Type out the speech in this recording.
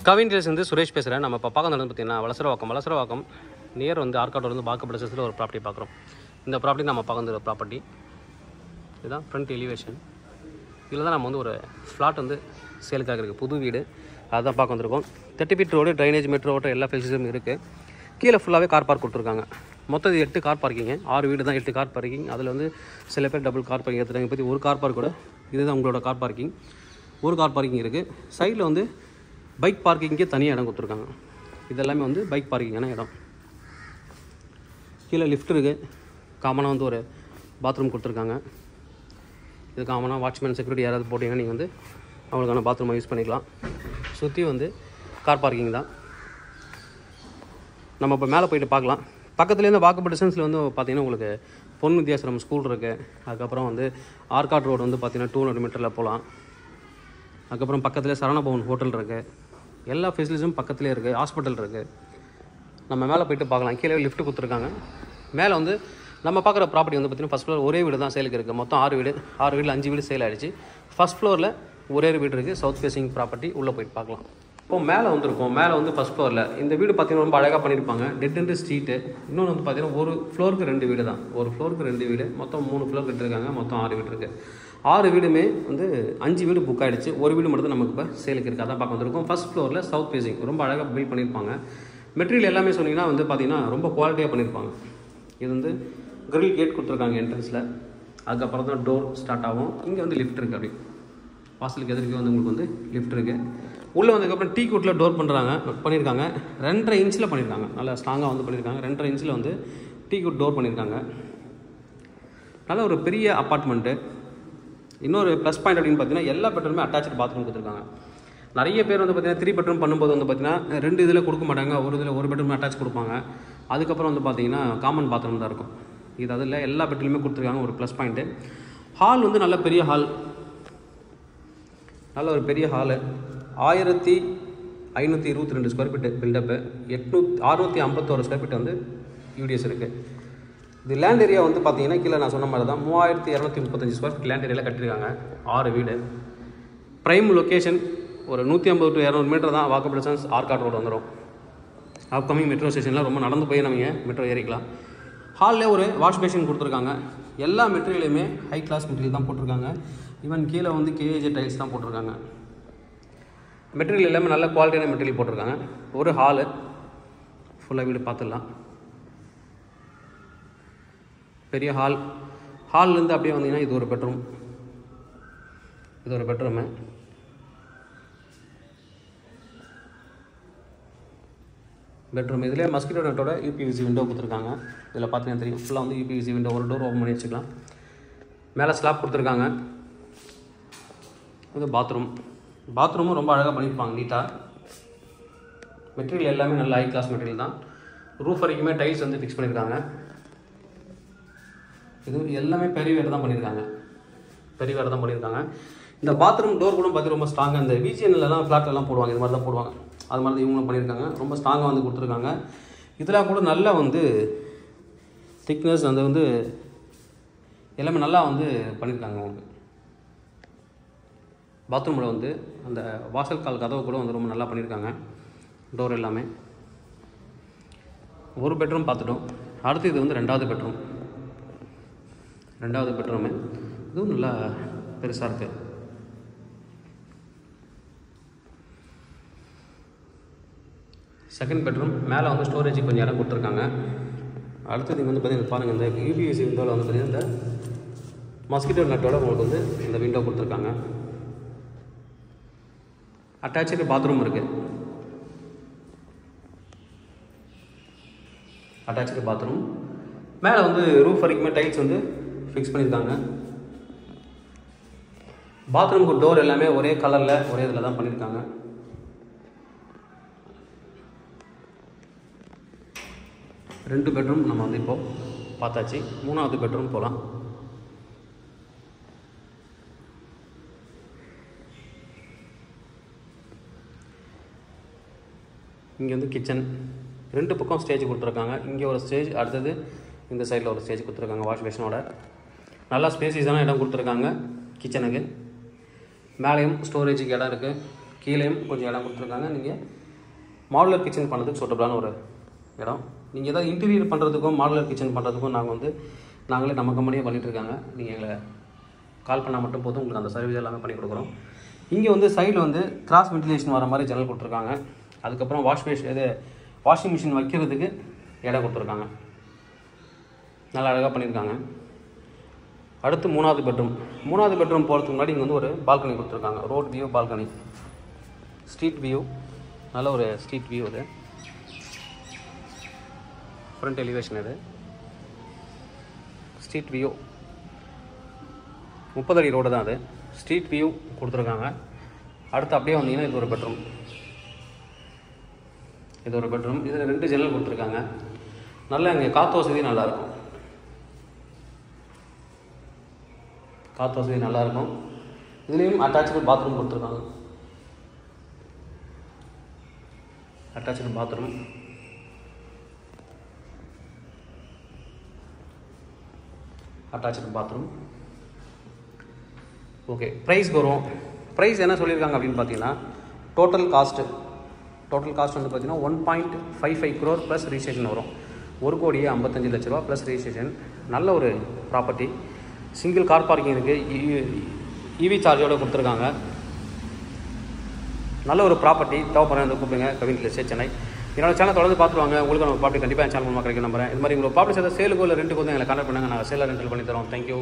Kavin deals வந்து சுரேஷ் பேசுகிறேன். நம்ம இப்போ பார்க்க நடந்து பார்த்தீங்கன்னா வலசரவாக்கம் நியர் வந்து ஆர்காட்டோட வந்து பாக்கப்பட்ட ஒரு ப்ராப்பர்ட்டி பார்க்குறோம். இந்த ப்ராப்பர்ட்டி நம்ம பார்க்க ஒரு ப்ராப்பர்ட்டி இதுதான் ஃப்ரண்ட் எலிவேஷன். இதில் தான் நம்ம வந்து ஒரு ஃப்ளாட் வந்து சேலுக்காக இருக்குது, புது வீடு. அதுதான் பார்க்க வந்திருக்கோம். 30 feet road, drainage, metro water எல்லா ஃபெசிலிட்டியும் இருக்குது. கீழே ஃபுல்லாகவே கார் பார்க் கொடுத்துருக்காங்க. மொத்தம் 8 கார் பார்க்கிங்க, 6 வீடு தான் 8 கார் பார்க்கிங். அதில் வந்து சில பேர் டபுள் கார் பார்க்கிங் எடுத்துட்டாங்க. பற்றி ஒரு கார் பார்க் கூட இதுதான் உங்களோட கார் பார்க்கிங். ஒரு கார் பார்க்கிங் இருக்குது. சைடில் வந்து பைக் பார்க்கிங்கே தனியாக இடம் கொடுத்துருக்காங்க. இதெல்லாமே வந்து பைக் பார்க்கிங்கான இடம். கீழே லிஃப்ட் இருக்குது. காமனாக வந்து ஒரு பாத்ரூம் கொடுத்துருக்காங்க. இது காமனாக வாட்ச்மேன், செக்யூரிட்டி யாராவது போட்டிங்கன்னா நீங்கள் வந்து அவங்களுக்கான பாத்ரூமை யூஸ் பண்ணிக்கலாம். சுற்றி வந்து கார் பார்க்கிங் தான். நம்ம இப்போ மேலே போய்ட்டு பார்க்கலாம். பக்கத்துலேருந்து வாக்கபிள் டிஸ்டன்ஸில் வந்து பார்த்திங்கன்னா உங்களுக்கு பொன் வித்யாசிரம் ஸ்கூல் இருக்குது. அதுக்கப்புறம் வந்து ஆர்காட் ரோடு வந்து பார்த்திங்கன்னா 200 மீட்டரில் போகலாம். அதுக்கப்புறம் பக்கத்துலேயே சரவணபவன் ஹோட்டல் இருக்குது. எல்லா ஃபெசிலிட்டிஸும் பக்கத்துலேயே இருக்குது. ஹாஸ்பிட்டல் இருக்குது. நம்ம மேலே போய்ட்டு பார்க்கலாம். கீழே லிஃப்ட் கொடுத்துருக்காங்க. மேலே வந்து நம்ம பார்க்குற ப்ராப்பர்ட்டி வந்து பார்த்திங்கன்னா ஃபஸ்ட் ஃப்ளோர் ஒரே வீடு தான் சேலுக்கு இருக்குது. மொத்தம் 6 வீடு. 6 வீடில் 5 வீடு சேல் ஆகிடுச்சு. ஃபஸ்ட் ஃப்ளோரில் ஒரே வீடு இருக்குது. South facing property. உள்ளே போய்ட்டு பார்க்கலாம். இப்போது மேலே வந்திருக்கோம். மேலே வந்து ஃபஸ்ட் ஃப்ளோரில் இந்த வீடு பார்த்திங்கன்னா ரொம்ப அழகாக பண்ணியிருப்பாங்க. Dead end street. இன்னொன்று வந்து பார்த்திங்கன்னா ஒரு ஃப்ளோருக்கு 2 வீடு தான். ஒரு ஃப்ளோருக்கு 2 வீடு. மொத்தம் 3 ஃப்ளோர் கட்டிருக்காங்க. மொத்தம் 6 வீடு இருக்குது. 6 வீடுமே வந்து 5 வீடு புக் ஆகிடுச்சு. ஒரு வீடு மட்டும் தான் நமக்கு இப்போ சேலுக்கு இருக்குது. அதான் பார்க்க வந்திருக்கோம். ஃபஸ்ட் ஃப்ளோரில் சவுத் ஃபேஸிங் ரொம்ப அழகாக பில்ட் பண்ணியிருப்பாங்க. மெட்டீரியல் எல்லாமே சொன்னீங்கன்னா வந்து பார்த்திங்கன்னா ரொம்ப குவாலிட்டியாக பண்ணியிருப்பாங்க. இது வந்து கிரில் கேட் கொடுத்துருக்காங்க என்ட்ரன்ஸில். அதுக்கப்புறம் தான் டோர் ஸ்டார்ட் ஆகும். இங்கே வந்து லிஃப்ட் இருக்குது. அப்படி வாசலுக்கு எதிர்க்கு வந்து உங்களுக்கு வந்து லிஃப்ட் இருக்குது. உள்ளே வந்ததுக்கப்புறம் டீ கூட்டில் டோர் பண்ணியிருக்காங்க. 2.5 இன்ச்சில் பண்ணியிருக்காங்க. நல்லா ஸ்ட்ராங்காக வந்து பண்ணியிருக்காங்க. 2.5 இன்ச்சில் வந்து டீ கூட் டோர் பண்ணியிருக்காங்க. நல்ல ஒரு பெரிய அப்பார்ட்மெண்ட்டு. இன்னொரு ப்ளஸ் பாயிண்ட் அப்படின்னு பார்த்தீங்கன்னா எல்லா பெட்ரூமே அட்டாச்சு பாத்ரூம் கொடுத்துருக்காங்க. நிறைய பேர் வந்து பார்த்திங்கன்னா 3 பெட்ரூம் பண்ணும்போது வந்து பார்த்திங்கன்னா 2 இதில் கொடுக்க மாட்டாங்க. ஒரு இதில் ஒரு பெட்ரூம் அட்டாச் கொடுப்பாங்க. அதுக்கப்புறம் வந்து பார்த்திங்கன்னா காமன் பாத்ரூம் தான் இருக்கும். இது அதில் எல்லா பெட்ரூமே கொடுத்துருக்காங்க. ஒரு ப்ளஸ் பாயிண்ட்டு. ஹால் வந்து நல்ல பெரிய ஹால். நல்ல ஒரு பெரிய hall. 1522 square feet buildup. 651 square feet வந்து யூடிஎஸ் இருக்குது. இது லேண்ட் ஏரியா வந்து பார்த்திங்கன்னா கீழே நான் சொன்ன மாதிரி தான் 3235 ஸ்கொயர் ஃபீட் லேண்ட் ஏரியாவில் கட்டியிருக்காங்க. 6 வீடு. Prime location. ஒரு 150 to 200 மீட்டர் தான் வாக்கபிள் டிஸ்டன்ஸ். ஆர்காட் ரோடு வந்துடும். அப்கமிங் மெட்ரோ ஸ்டேஷனில் ரொம்ப நடந்து போய் நம்ம மெட்ரோ ஏறிக்கலாம். ஹாலில் ஒரு வாஷ் பேஷன் கொடுத்துருக்காங்க. எல்லா மெட்டீரியலுமே ஹை கிளாஸ் மெட்டீரியல் தான் போட்டிருக்காங்க. ஈவன் கீழே வந்து கேஏஜே டைல்ஸ் தான் போட்டிருக்காங்க. மெட்டீரியல் எல்லாமே நல்ல குவாலிட்டியான மெட்டீரியல் போட்டிருக்காங்க. ஒரு ஹாலு ஃபுல்லாக வீடு பார்த்துடலாம். பெரிய ஹால். ஹால்லேருந்து அப்படியே வந்தீங்கன்னா இது ஒரு பெட்ரூம். இது ஒரு பெட்ரூமு. இதில் மஸ்கிட்டோ நெட்டோட யூபிவிசி விண்டோ கொடுத்துருக்காங்க. இதில் பார்த்தீங்கன்னா தெரியும். ஃபுல்லாக வந்து யூபிவிசி விண்டோ. ஒரு டோர் ஓப்பன் பண்ணி வச்சுக்கலாம். மேலே ஸ்லாப் கொடுத்துருக்காங்க. இது பாத்ரூமும் ரொம்ப அழகாக பண்ணியிருப்பாங்க நீட்டாக. மெட்டீரியல் எல்லாமே நல்ல ஹை கிளாஸ் மெட்டீரியல் தான். ரூஃப் வரைக்குமே டைல்ஸ் வந்து ஃபிக்ஸ் பண்ணியிருக்காங்க. இது எல்லாமே பெரிய வேறு தான் பண்ணியிருக்காங்க. இந்த பாத்ரூம் டோர் கூட பார்த்து ரொம்ப ஸ்ட்ராங்காக இந்த விஜிஎன்லாம் ஃப்ளாட்லாம் போடுவாங்க. இது மாதிரி தான் போடுவாங்க. அது மாதிரி தான் இவங்களும் பண்ணியிருக்காங்க. ரொம்ப ஸ்ட்ராங்காக வந்து கொடுத்துருக்காங்க. இதெல்லாம் கூட நல்லா வந்து திக்னஸ் அந்த வந்து எல்லாமே நல்லா வந்து பண்ணியிருக்காங்க. உங்களுக்கு பாத்ரூமில் வந்து அந்த வாசல் கால் கதவு கூட வந்து ரொம்ப நல்லா பண்ணியிருக்காங்க. டோர் எல்லாமே. ஒரு பெட்ரூம் பார்த்துட்டோம். அடுத்து இது வந்து 2வது பெட்ரூம். 2வது பெட்ரூமு இதுவும் நல்லா பெருசாக இருக்குது. Second bedroom. மேலே வந்து ஸ்டோரேஜுக்கு கொஞ்சம் இடம் கொடுத்துருக்காங்க. அடுத்தது இங்கே வந்து பார்த்திங்கன்னா பாருங்கள், இந்த யூபிஎஸ்சி விண்டோவில் வந்து பார்த்திங்கன்னா இந்த மஸ்கிட்டோ நெட்டோட உங்களுக்கு வந்து இந்த விண்டோ கொடுத்துருக்காங்க. அட்டாச்சு பாத்ரூம் இருக்குது. Attach bathroom. மேலே வந்து ரூஃப் வரைக்குமே டைல்ஸ் வந்து ஃபிக்ஸ் பண்ணியிருக்காங்க. பாத்ரூமுக்கு டோர் எல்லாமே ஒரே கலரில் ஒரே இதில் தான் பண்ணியிருக்காங்க. ரெண்டு பெட்ரூம் நம்ம வந்து இப்போது பார்த்தாச்சு. 3வது பெட்ரூம் போகலாம். இங்கே வந்து கிச்சன். 2 பக்கம் ஸ்டேஜ் கொடுத்துருக்காங்க. இங்கே ஒரு ஸ்டேஜ், அடுத்தது இந்த சைடில் ஒரு ஸ்டேஜ் கொடுத்துருக்காங்க வாஷ் பேஷனோட. நல்லா ஸ்பேசியஸான இடம் கொடுத்துருக்காங்க கிச்சனுக்கு. மேலேயும் ஸ்டோரேஜுக்கு இடம் இருக்குது. கீழேயும் கொஞ்சம் இடம் கொடுத்துருக்காங்க. நீங்கள் மாடுலர் கிச்சன் பண்ணுறதுக்கு சூட்டபிளான ஒரு இடம். நீங்கள் ஏதாவது இன்டீரியர் பண்ணுறதுக்கும் மாடுலர் கிச்சன் பண்ணுறதுக்கும் நாங்களே நம்ம கம்பெனியே பண்ணிகிட்ருக்காங்க. நீங்கள் எங்களை கால் பண்ணால் மட்டும் போதும், உங்களுக்கு அந்த சர்வீஸ் எல்லாமே பண்ணி கொடுக்குறோம். இங்கே வந்து சைடில் வந்து கிராஸ் வென்டிலேஷன் வர மாதிரி ஜன்னல் கொடுத்துருக்காங்க. அதுக்கப்புறம் வாஷிங் மிஷின் வைக்கிறதுக்கு இடம் கொடுத்துருக்காங்க. நல்லா அழகாக பண்ணியிருக்காங்க. அடுத்து மூணாவது பெட்ரூம் போகிறதுக்கு முன்னாடி இங்கே வந்து ஒரு பால்கனி கொடுத்துருக்காங்க. Road view balcony, street view, நல்ல ஒரு ஸ்ட்ரீட் வியூ. இது ஃப்ரண்ட் எலிவேஷன். இது ஸ்ட்ரீட் வியூ, 30 அடி ரோடு தான். அது ஸ்ட்ரீட் வியூ கொடுத்துருக்காங்க. அடுத்து அப்படியே வந்தீங்கன்னா இது ஒரு பெட்ரூம். இதில் 2 ஜன்னல் கொடுத்துருக்காங்க. நல்லா இங்கே காற்று வசதி நல்லாயிருக்கும். இதுலேயும் அட்டாச்சு பாத்ரூம் கொடுத்துருக்காங்க. Attach bathroom. ஓகே, ப்ரைஸ்க்கு வரும். ப்ரைஸ் என்ன சொல்லியிருக்காங்க அப்படின்னு பார்த்தீங்கன்னா, டோட்டல் காஸ்ட் வந்து பார்த்தீங்கன்னா 1.55 crore ப்ளஸ் ரிஜிஸ்ட்ரேஷன் வரும். 1,55,00,000 ரூபா ப்ளஸ் ரிஜிஸ்ட்ரேஷன். நல்ல ஒரு ப்ராப்பர்ட்டி. சிங்கிள் கார் பார்க்கிங் இருக்குது. இவி சார்ஜோடு கொடுத்துருக்காங்க. நல்ல ஒரு ப்ராப்பர்ட்டி. தேவைப்படுற கூப்பிடுங்க. Kavin real estate, Chennai. என்னோட சேனல் தொடர்ந்து பார்த்துருவாங்க. உங்களுக்கு நம்ம ப்ராப்பர்ட்டி கண்டிப்பாக சேனல் மூலமாக கிடைக்கும் நம்புறேன். இது மாதிரி உங்களோட ப்ராப்பர்ட்டி சேர்த்து சேலுக்கோ இல்லை ரெண்டுக்கோ வந்து எங்களை கான்டாக்ட் பண்ணுங்கள். நாங்கள் சேலில் ரெண்டல் பண்ணி தரோம். தேங்க்யூ.